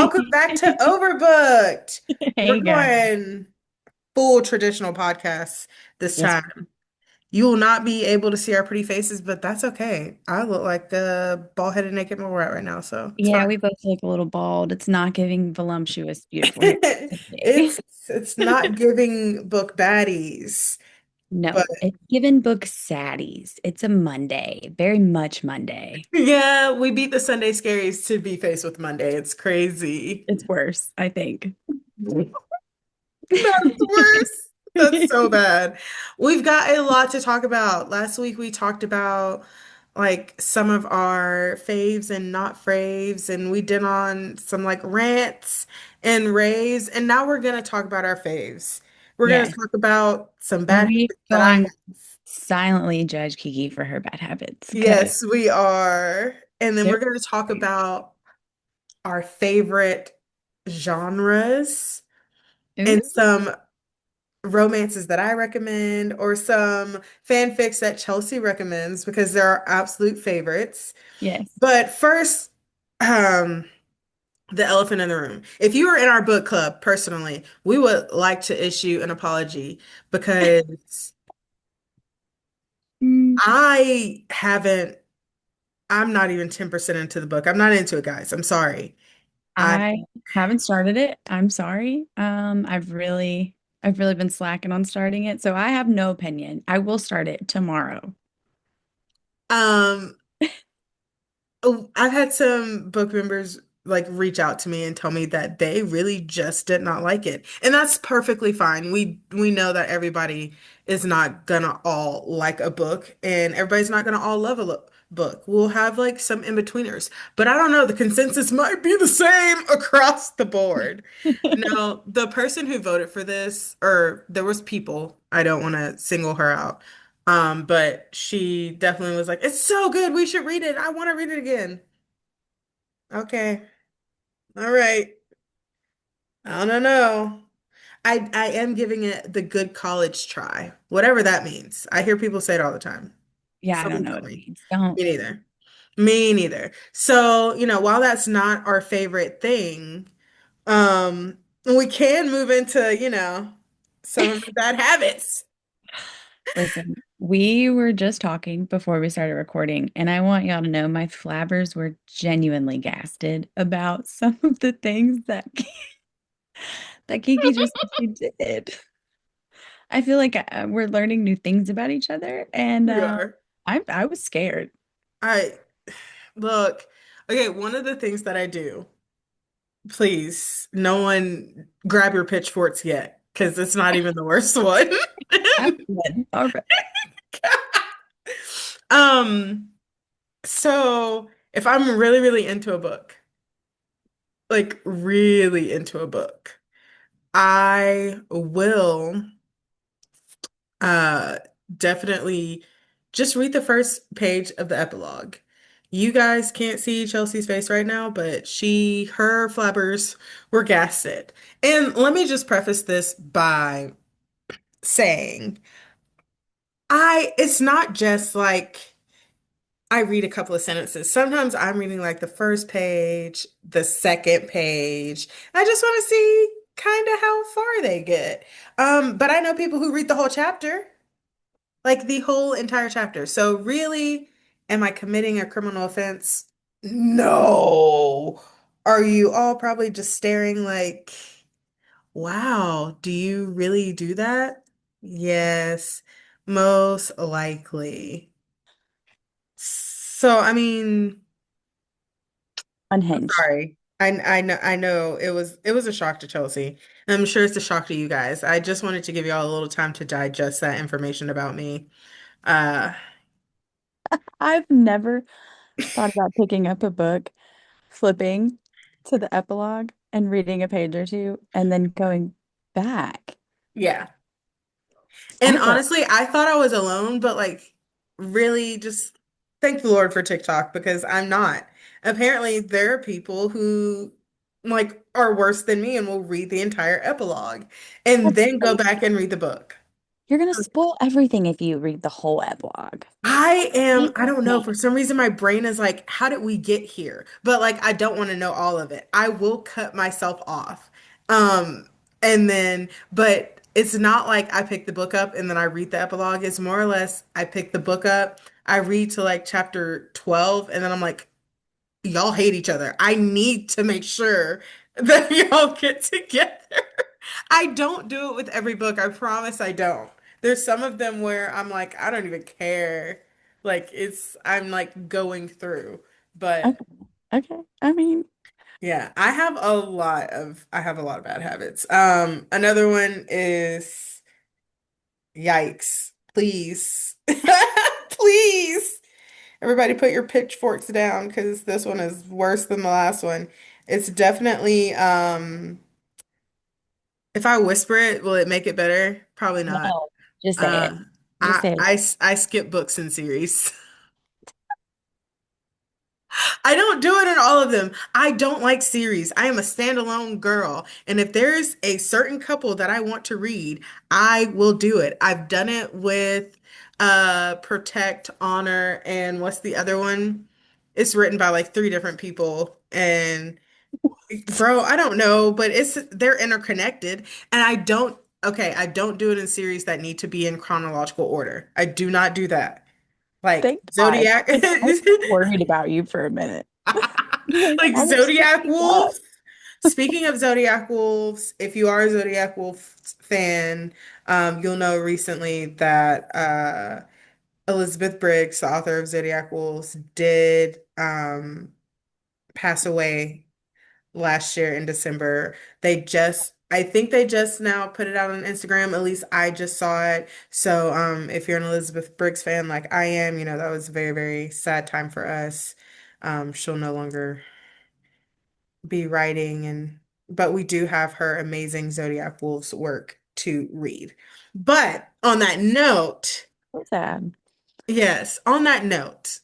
welcome back to Overbooked. We're Hey guys. going full traditional podcast this Yes. time. You will not be able to see our pretty faces, but that's okay. I look like a bald-headed naked mole rat right now, so it's fine. Yeah, we both look a little bald. It's not giving voluptuous, beautiful hair today. It's it's not giving book baddies, but No, it's given book saddies. It's a Monday, very much Monday. yeah, we beat the Sunday scaries to be faced with Monday. It's crazy. It's worse, I think. That's worse. That's so bad. We've got a lot to talk about. Last week we talked about like some of our faves and not faves, and we did on some like rants and raves, and now we're gonna talk about our faves. We're gonna Yes. talk about some bad We're habits that I going have. silently judge Kiki for her bad habits because Yes, we are. And then they're we're gonna talk about our favorite genres and Ooh, some romances that I recommend or some fanfics that Chelsea recommends because they're our absolute favorites. yes. But first, um, the elephant in the room. If you are in our book club, personally, we would like to issue an apology because Mm, I haven't, I'm not even 10% into the book. I'm not into it, guys. I'm sorry. I I haven't started it. I'm sorry. I've really been slacking on starting it, so I have no opinion. I will start it tomorrow. um Oh, I've had some book members like reach out to me and tell me that they really just did not like it. And that's perfectly fine. We know that everybody is not gonna all like a book and everybody's not gonna all love a book. We'll have like some in-betweeners. But I don't know, the consensus might be the same across the board. No, the person who voted for this, or there was people, I don't want to single her out. But she definitely was like, "It's so good. We should read it. I want to read it again." Okay. All right. I don't know. I am giving it the good college try, whatever that means. I hear people say it all the time. Yeah, I don't Someone know tell what it me. means. Don't. Me neither. Me neither. So, while that's not our favorite thing, we can move into, some of the bad habits. Listen, we were just talking before we started recording, and I want y'all to know my flabbers were genuinely gasted about some of the things that Kiki just said she did. I feel like we're learning new things about each other, and We are. I was scared. I look, okay, one of the things that I do. Please, no one grab your pitchforks yet, because it's not even the worst one. I'm good. All right. Um, so if I'm really, really into a book, like really into a book, I will uh definitely just read the first page of the epilogue. You guys can't see Chelsea's face right now, but her flappers were gasted. And let me just preface this by saying it's not just like I read a couple of sentences. Sometimes I'm reading like the first page, the second page. I just want to see kind of how far they get. But I know people who read the whole chapter, like the whole entire chapter. So really, am I committing a criminal offense? No. Are you all probably just staring like, wow, do you really do that? Yes, most likely. So, I mean, I'm Unhinged. sorry. I know it was a shock to Chelsea. I'm sure it's a shock to you guys. I just wanted to give y'all a little time to digest that information about me. Uh, I've never thought about picking up a book, flipping to the epilogue and reading a page or two, and then going back. yeah. And I feel honestly, I thought I was alone, but like really just thank the Lord for TikTok because I'm not. Apparently, there are people who like are worse than me and will read the entire epilogue and that's then go funny. back and read the book. You're gonna spoil everything if you read the whole epilogue. I don't know, Man, for some reason my brain is like, how did we get here? But like I don't want to know all of it. I will cut myself off. Um and then but it's not like I pick the book up and then I read the epilogue. It's more or less I pick the book up, I read to like chapter 12 and then I'm like, y'all hate each other. I need to make sure that y'all get together. I don't do it with every book. I promise I don't. There's some of them where I'm like, I don't even care. Like I'm like going through. But okay, okay. I mean, yeah, I have a lot of bad habits. Another one is yikes. Please. Please. Everybody put your pitchforks down because this one is worse than the last one. It's definitely if I whisper it, will it make it better? Probably not. no, just say it. Uh Just say it. I skip books and series. I don't do it in all of them. I don't like series. I am a standalone girl. And if there's a certain couple that I want to read, I will do it. I've done it with Protect, Honor, and what's the other one? It's written by like three different people. And bro, I don't know, but they're interconnected. And I don't do it in series that need to be in chronological order. I do not do that. Like Thank God. Zodiac. Like, I was worried about you for a minute. Like, Like why would you Zodiac speak up? Wolves. Speaking of Zodiac Wolves, if you are a Zodiac Wolf fan, you'll know recently that Elizabeth Briggs, the author of Zodiac Wolves, did pass away last year in December. I think they just now put it out on Instagram. At least I just saw it. So, if you're an Elizabeth Briggs fan like I am, you know, that was a very, very sad time for us. She'll no longer be writing but we do have her amazing Zodiac Wolves work to read. But on that note, So sad. yes, on that note,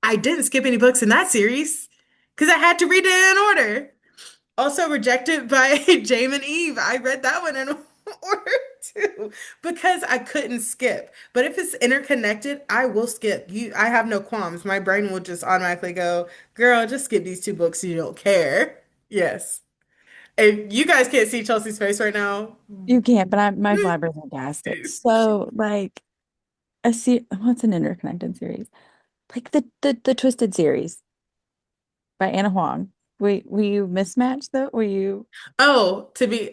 I didn't skip any books in that series because I had to read it in order. Also rejected by James and Eve. I read that one in order too because I couldn't skip. But if it's interconnected, I will skip. I have no qualms. My brain will just automatically go, girl, just skip these two books. You don't care. Yes. If you guys can't see Chelsea's face right now, You can't, but my flabbers are gasted. So, like, what's an interconnected series? Like the Twisted series by Anna Huang. Were you mismatched though? Were you oh, to be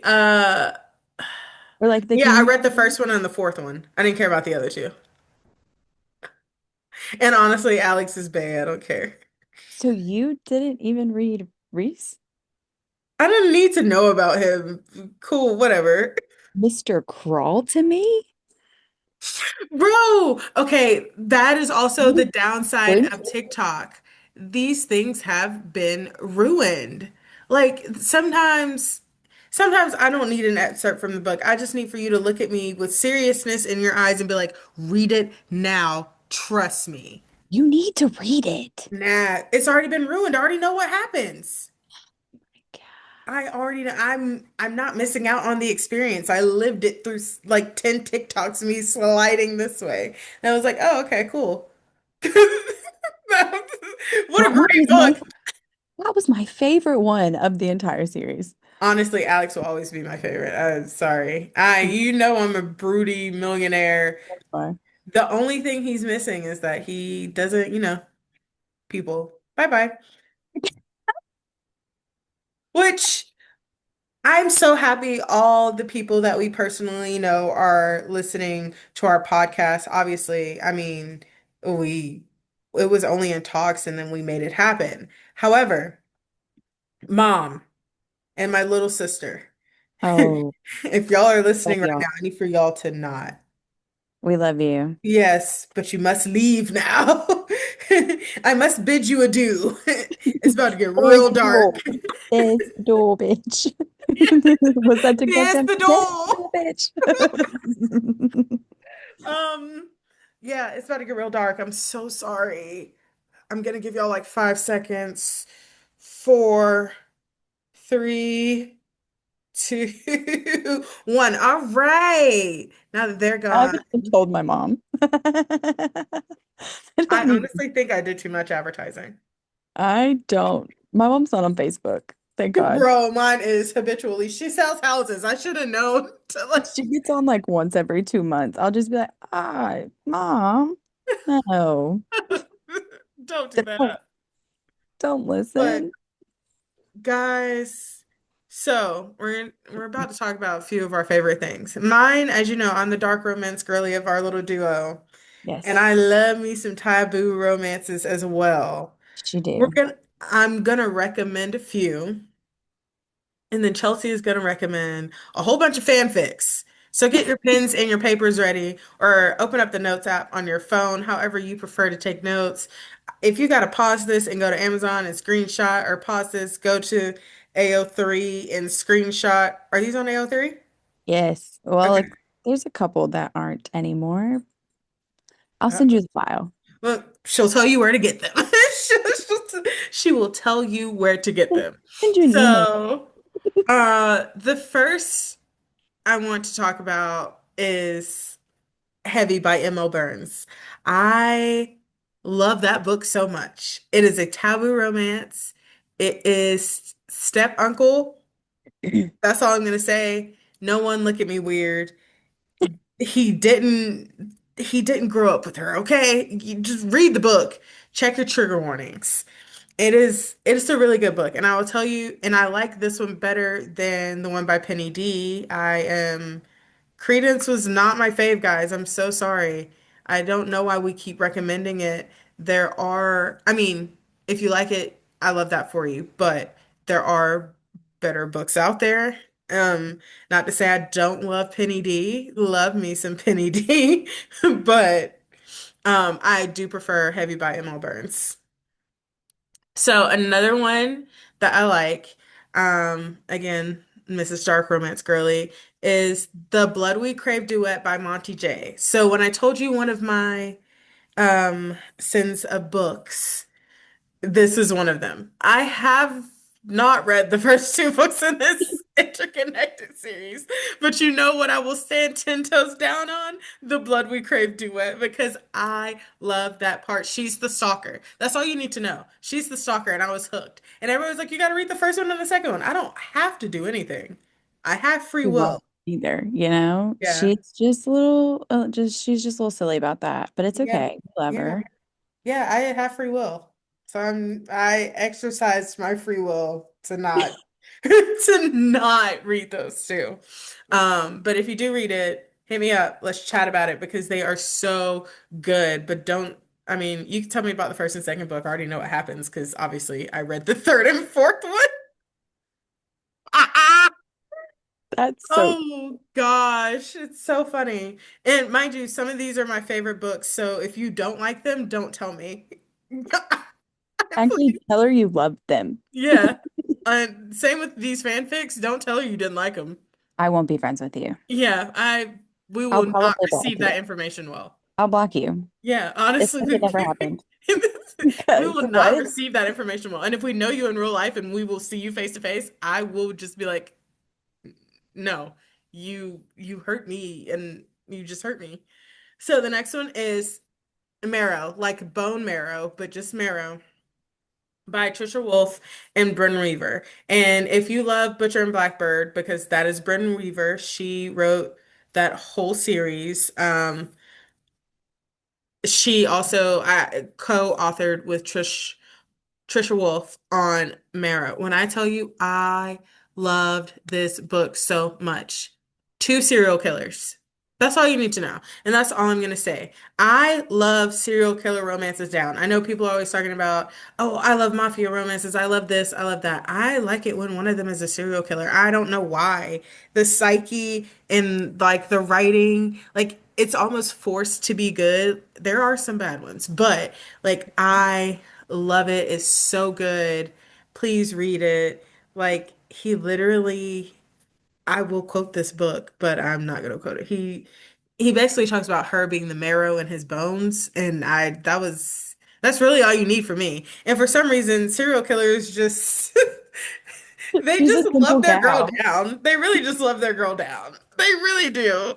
or like the yeah, I community? read the first one and the fourth one. I didn't care about the other two. And honestly, Alex is bad. I don't care. So you didn't even read Reese? I didn't need to know about him. Cool, whatever. Mr. Crawl to me? Bro, okay, that is also the You downside would of TikTok. These things have been ruined. Like sometimes I don't need an excerpt from the book. I just need for you to look at me with seriousness in your eyes and be like, read it now. Trust me. you need to read it. Nah, it's already been ruined. I already know what happens. I already know. I'm not missing out on the experience. I lived it through like 10 TikToks, me sliding this way. And I was like, oh, okay, cool. What a That great was my book. that was my favorite one of the entire series. Honestly, Alex will always be my favorite. Sorry. That's You know I'm a broody millionaire. fine. The only thing he's missing is that he doesn't, people. Bye bye. Which I'm so happy all the people that we personally know are listening to our podcast. Obviously, I mean, we it was only in talks and then we made it happen. However, mom and my little sister, Oh, if y'all are love listening right now, y'all. I need for y'all to not. We love you. Yes, but you must leave now. I must bid you adieu. It's about to get There's real the dark. door. There's the door, bitch. Was that TikTok There's trend? the There's door. the door, bitch. Um, yeah, it's about to get real dark. I'm so sorry. I'm gonna give y'all like 5 seconds. Four, three, 2, 1. All right. Now that they're I gone, haven't even told my mom. I I don't need. honestly think I did too much advertising. I don't. My mom's not on Facebook. Thank God. Bro, mine is habitually. She sells houses. I should have known to like. She gets on like once every 2 months. I'll just be like, "Ah, mom, no, Don't do don't, that. don't But listen." guys, so we're about to talk about a few of our favorite things. Mine, as you know, I'm the dark romance girly of our little duo, and Yes, I love me some taboo romances as well. she do. I'm gonna recommend a few, and then Chelsea is gonna recommend a whole bunch of fanfics. So get your pens and your papers ready, or open up the notes app on your phone, however you prefer to take notes. If you gotta pause this and go to Amazon and screenshot, or pause this, go to AO3 and screenshot. Are these on AO3? Yes. Well, Okay. like, there's a couple that aren't anymore. I'll Uh, send you the file. well, she'll tell you where to get them. She will tell you where to get them. Send you an email. So, the first I want to talk about is Heavy by M.L. Burns. I love that book so much. It is a taboo romance. It is step uncle. That's all I'm gonna say. No one look at me weird. He didn't he didn't grow up with her, okay? You just read the book. Check your trigger warnings. It is a really good book, and I will tell you, and I like this one better than the one by Penny D. I am Credence was not my fave, guys. I'm so sorry. I don't know why we keep recommending it. I mean, if you like it, I love that for you, but there are better books out there. Um, Not to say I don't love Penny D. Love me some Penny D, but I do prefer Heavy by Emma Burns. So another one that I like, again, Mrs. Dark Romance Girly, is The Blood We Crave Duet by Monty J. So when I told you one of my sins of books, this is one of them. I have not read the first two books in this interconnected series, but you know what I will stand 10 toes down on? The Blood We Crave duet, because I love that part. She's the stalker. That's all you need to know. She's the stalker, and I was hooked. And everyone's like, you got to read the first one and the second one. I don't have to do anything. I have free You will. won't either, you know? Yeah. She's just a little silly about that, but it's Yeah. okay. We love Yeah. her. Yeah, I have free will. So I exercised my free will to not to not read those two. But if you do read it, hit me up. Let's chat about it because they are so good. But don't, I mean, you can tell me about the first and second book. I already know what happens because obviously I read the third and fourth one. That's so Oh gosh, it's so funny. And mind you, some of these are my favorite books. So if you don't like them, don't tell me. actually tell her you love them. Yeah. Same with these fanfics. Don't tell her you didn't like them. I won't be friends with you. Yeah, we I'll will not probably block receive you. that information well. I'll block you. Yeah, It's honestly, like it never happened. we Because will not what? receive that information well. And if we know you in real life and we will see you face to face, I will just be like, no, you hurt me and you just hurt me. So the next one is Marrow, like bone marrow, but just marrow, by Trisha Wolfe and Bryn Weaver. And if you love Butcher and Blackbird, because that is Bryn Weaver, she wrote that whole series. She also co-authored with Trisha Wolfe on Mara. When I tell you I loved this book so much. Two serial killers. That's all you need to know. And that's all I'm gonna say. I love serial killer romances down. I know people are always talking about, oh, I love mafia romances. I love this. I love that. I like it when one of them is a serial killer. I don't know why. The psyche and like the writing, like it's almost forced to be good. There are some bad ones, but like I love it. It's so good. Please read it. Like he literally, I will quote this book, but I'm not gonna quote it. He basically talks about her being the marrow in his bones, and that's really all you need for me. And for some reason, serial killers just They She's a just simple love their girl gal. down. They really just love their girl down. They really do.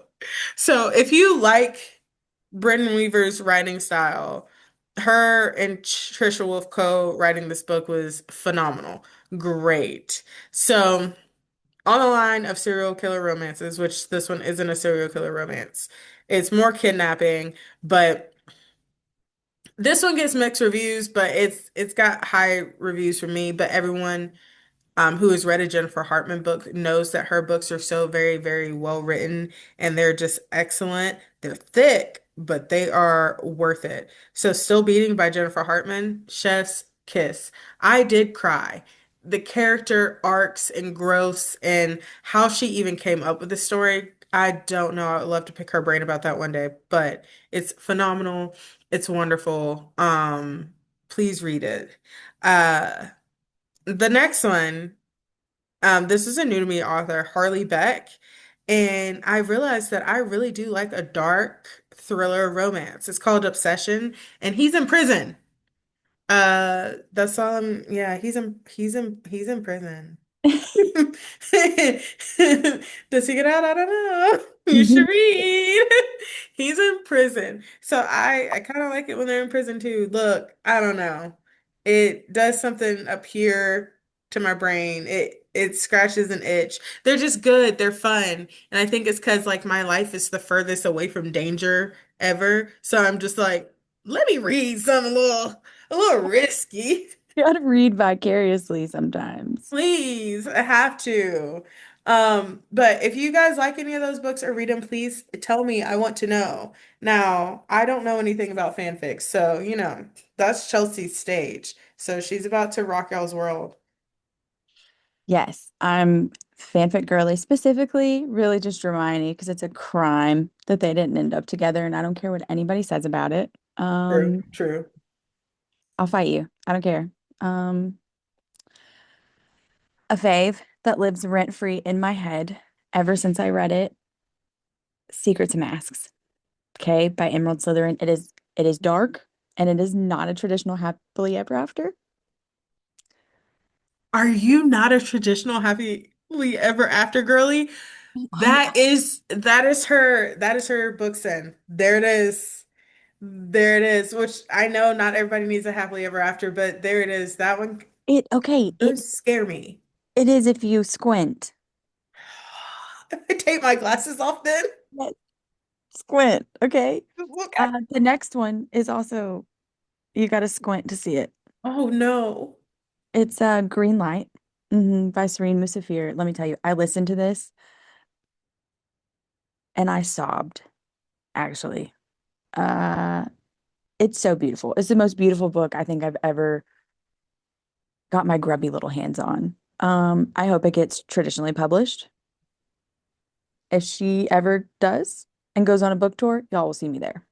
So if you like Brendan Weaver's writing style, her and Trisha Wolfe co-writing this book was phenomenal. Great. So on the line of serial killer romances, which this one isn't a serial killer romance, it's more kidnapping, but this one gets mixed reviews, but it's got high reviews for me. But everyone who has read a Jennifer Hartman book knows that her books are so very, very well written and they're just excellent. They're thick, but they are worth it. So, Still Beating by Jennifer Hartman, chef's kiss. I did cry. The character arcs and growths and how she even came up with the story, I don't know. I would love to pick her brain about that one day, but it's phenomenal. It's wonderful. Please read it. Uh, the next one, this is a new to me author, Harley Beck, and I realized that I really do like a dark thriller romance. It's called Obsession, and he's in prison. That's all yeah, he's in prison. Does he get out? I don't know. You should read. He's in prison. So I kind of like it when they're in prison too. Look, I don't know. It does something up here to my brain. It scratches an itch. They're just good. They're fun. And I think it's because like my life is the furthest away from danger ever. So I'm just like, let me read something a little risky. You gotta read vicariously sometimes. Please, I have to. But if you guys like any of those books or read them, please tell me. I want to know. Now, I don't know anything about fanfics, so that's Chelsea's stage. So she's about to rock y'all's world. Yes, I'm fanfic girly specifically, really just Hermione because it's a crime that they didn't end up together, and I don't care what anybody says about it. True, true. I'll fight you. I don't care. Um, a fave that lives rent free in my head ever since I read it, Secrets and Masks. Okay, by Emerald Slytherin. It is dark and it is not a traditional happily ever after. Are you not a traditional happily ever after girly? I That is her book sin. There it is. There it is, which I know not everybody needs a happily ever after, but there it is. That one, it okay, those scare me. it is if you squint. If I take my glasses off then, Yes, squint, okay? look, The next one is also you gotta squint to see it. oh no. It's Green Light by Serene Musafir. Let me tell you, I listened to this and I sobbed, actually. Uh it's so beautiful. It's the most beautiful book I think I've ever got my grubby little hands on. I hope it gets traditionally published. If she ever does and goes on a book tour, y'all will see me there.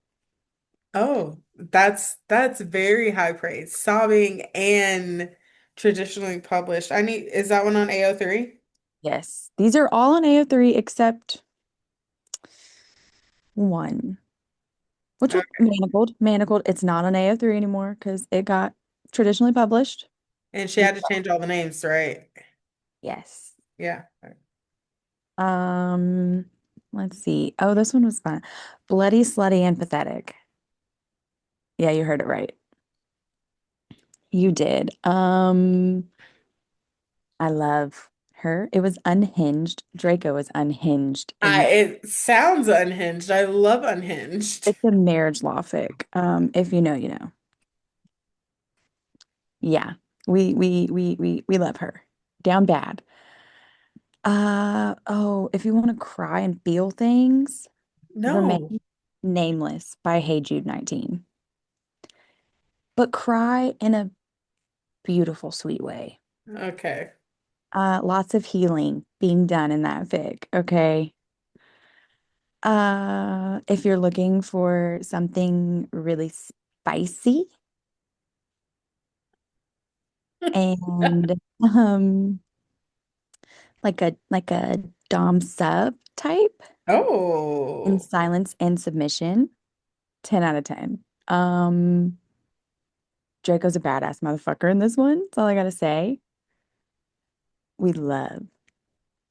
Oh, that's very high praise. Sobbing and traditionally published. Is that one on AO3? Yes. These are all on AO3 except one, which was Okay. Manacled. Manacled, it's not on AO3 anymore because it got traditionally published. And she had to change all the names, right? Yes. Yeah. Um, let's see. Oh, this one was fun. Bloody, Slutty, and Pathetic. Yeah, you heard it right. You did. I love her. It was unhinged. Draco was unhinged in that. It sounds unhinged. I love unhinged. It's a marriage law fic. If you know, you know. Yeah. We love her. Down bad. Oh, if you want to cry and feel things, No. Remain Nameless by Hey Jude 19. But cry in a beautiful, sweet way. Okay. Lots of healing being done in that fic, okay? If you're looking for something really spicy and like a Dom sub type in Oh. silence and submission, 10 out of 10. Draco's a badass motherfucker in this one. That's all I gotta say. we love.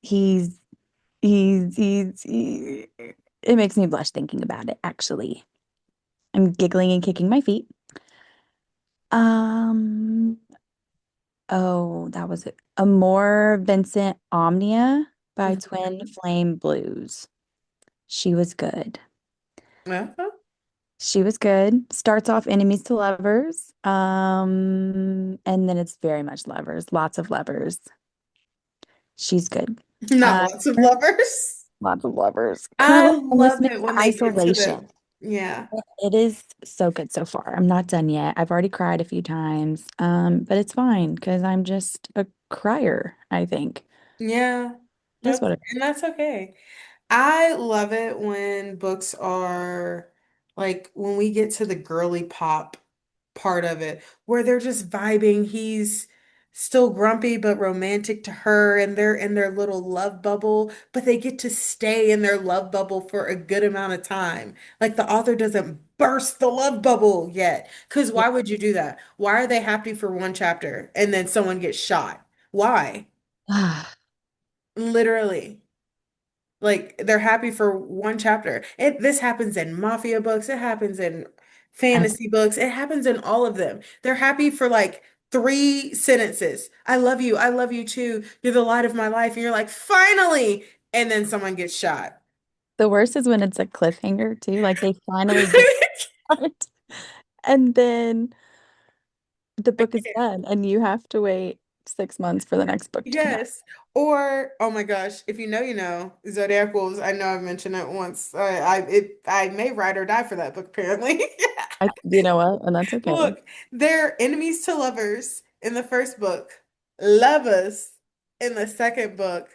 He's it makes me blush thinking about it, actually. I'm giggling and kicking my feet. Um, oh, that was it. Amore Vincent Omnia by Twin Mhm. Flame Blues. She was good. Uh-huh. She was good. Starts off enemies to lovers. And then it's very much lovers, lots of lovers. She's good. Not Uh, lots of lovers. lots of lovers. I Currently, I'm love listening it to when they get to the, Isolation. yeah. It is so good so far. I'm not done yet. I've already cried a few times. But it's fine because I'm just a crier, I think. Yeah. That's That's what it and that's okay. I love it when books are like when we get to the girly pop part of it, where they're just vibing. He's still grumpy but romantic to her, and they're in their little love bubble, but they get to stay in their love bubble for a good amount of time. Like the author doesn't burst the love bubble yet. Because is. why would you do that? Why are they happy for one chapter and then someone gets shot? Why? Yeah. Literally. Like they're happy for one chapter. This happens in mafia books, it happens in I, fantasy books, it happens in all of them. They're happy for like three sentences. I love you too. You're the light of my life. And you're like, finally. And then someone gets shot. the worst is when it's a cliffhanger too. Like they finally get it, and then the I book is can't. done, and you have to wait 6 months for the next book to come out. Yes. Or, oh my gosh, if you know, you know, Zodiac Wolves. I know I've mentioned it once. I may ride or die for that book, apparently. You know what? And that's okay. Look, they're enemies to lovers in the first book, lovers in the second book,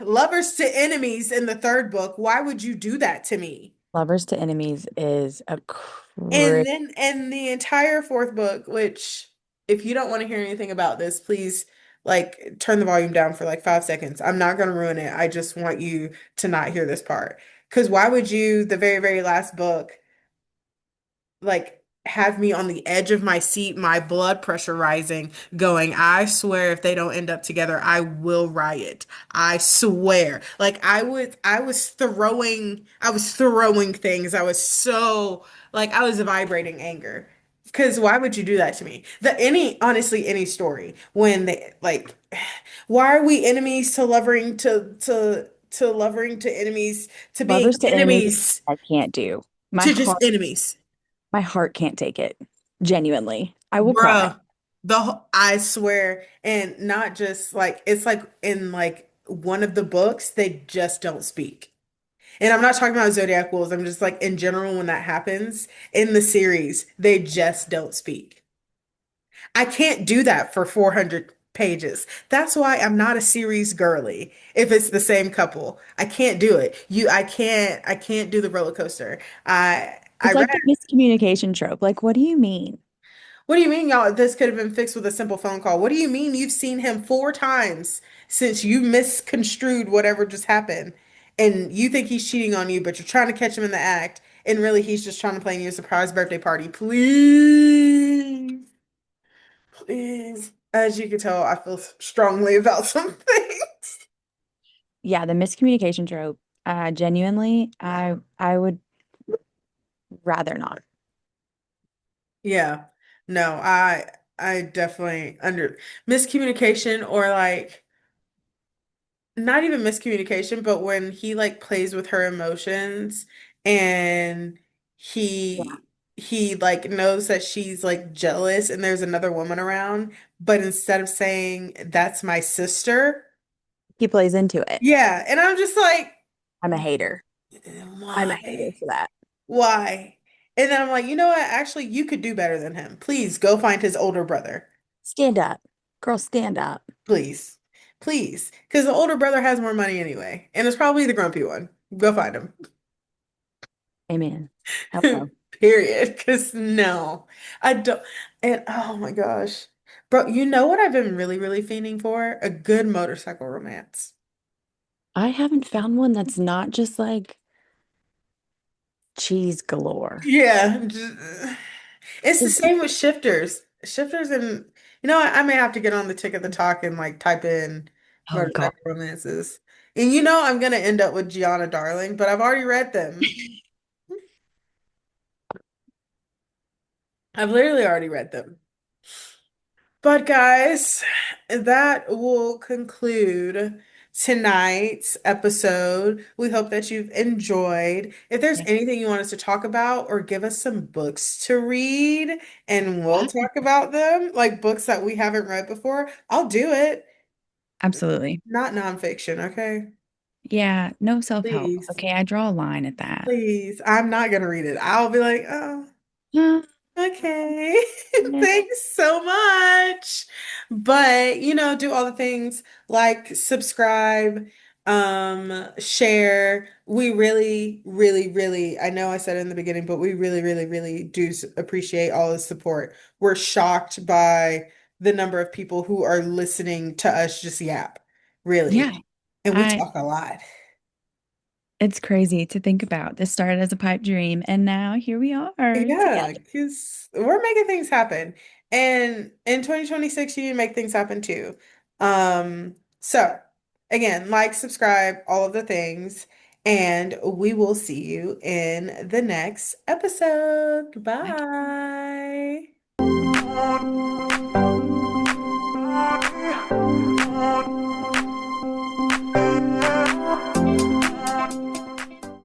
lovers to enemies in the third book. Why would you do that to me? Lovers to Enemies is a And crazy. then, and the entire fourth book, which if you don't want to hear anything about this, please like turn the volume down for like 5 seconds. I'm not going to ruin it. I just want you to not hear this part. Because why would you, the very, very last book, like have me on the edge of my seat, my blood pressure rising, going, I swear if they don't end up together, I will riot. I swear. Like I was throwing things. I was so like I was vibrating anger. Because why would you do that to me? Honestly, any story when they like, why are we enemies to lovering to lovering to enemies to being Lovers to Enemies, enemies I can't do. to just enemies? My heart can't take it. Genuinely. I will cry. Bruh, I swear, and not just like it's like in like one of the books, they just don't speak. And I'm not talking about Zodiac Wolves, I'm just like in general when that happens in the series, they just don't speak. I can't do that for 400 pages. That's why I'm not a series girly if it's the same couple. I can't do it. I can't do the roller coaster. I It's read. like the miscommunication trope. Like, what do you mean? What do you mean, y'all? This could have been fixed with a simple phone call. What do you mean you've seen him 4 times since you misconstrued whatever just happened? And you think he's cheating on you, but you're trying to catch him in the act, and really he's just trying to plan you a surprise birthday party. Please, please. As you can tell, I feel strongly about something. Yeah, the miscommunication trope. Genuinely, I would rather not. Yeah. No, I definitely under miscommunication or like not even miscommunication, but when he like plays with her emotions and Yeah. he like knows that she's like jealous and there's another woman around, but instead of saying that's my sister, He plays into it. yeah, and I'm just like, I'm a hater. I'm a hater why? for that. Why? And then I'm like, you know what? Actually, you could do better than him. Please go find his older brother. Stand up. Girl, stand up. Please. Please. Because the older brother has more money anyway. And it's probably the grumpy one. Go find him. Amen. Hello. Period. Because no, I don't. And oh my gosh. Bro, you know what I've been really, really fiending for? A good motorcycle romance. I haven't found one that's not just like cheese galore. Yeah. It's the 'Cause same with shifters. Shifters and, you know, I may have to get on the tick of the talk and like type in. Oh God. motorcycle romances. And you know I'm gonna end up with Gianna Darling, but I've already read them. I've literally already read them. But guys, that will conclude tonight's episode. We hope that you've enjoyed. If there's Yeah. anything you want us to talk about or give us some books to read and we'll Yeah. talk about them, like books that we haven't read before, I'll do it. Absolutely. Not nonfiction, okay? Yeah. No self-help. Please, Okay. I draw a line at that. please. I'm not gonna read it. I'll be like, oh. Uh, Okay. yeah. Thanks so much. But, do all the things like subscribe, share. We really, really, really, I know I said it in the beginning, but we really, really, really do appreciate all the support. We're shocked by the number of people who are listening to us just yap, Yeah. really. And we I talk a lot. It's crazy to think about. This started as a pipe dream, and now here we are Yeah, together. because we're making things happen. And in 2026, you need to make things happen too. So again, like, subscribe, all of the things, and we will see you in the next episode. Bye. Bye.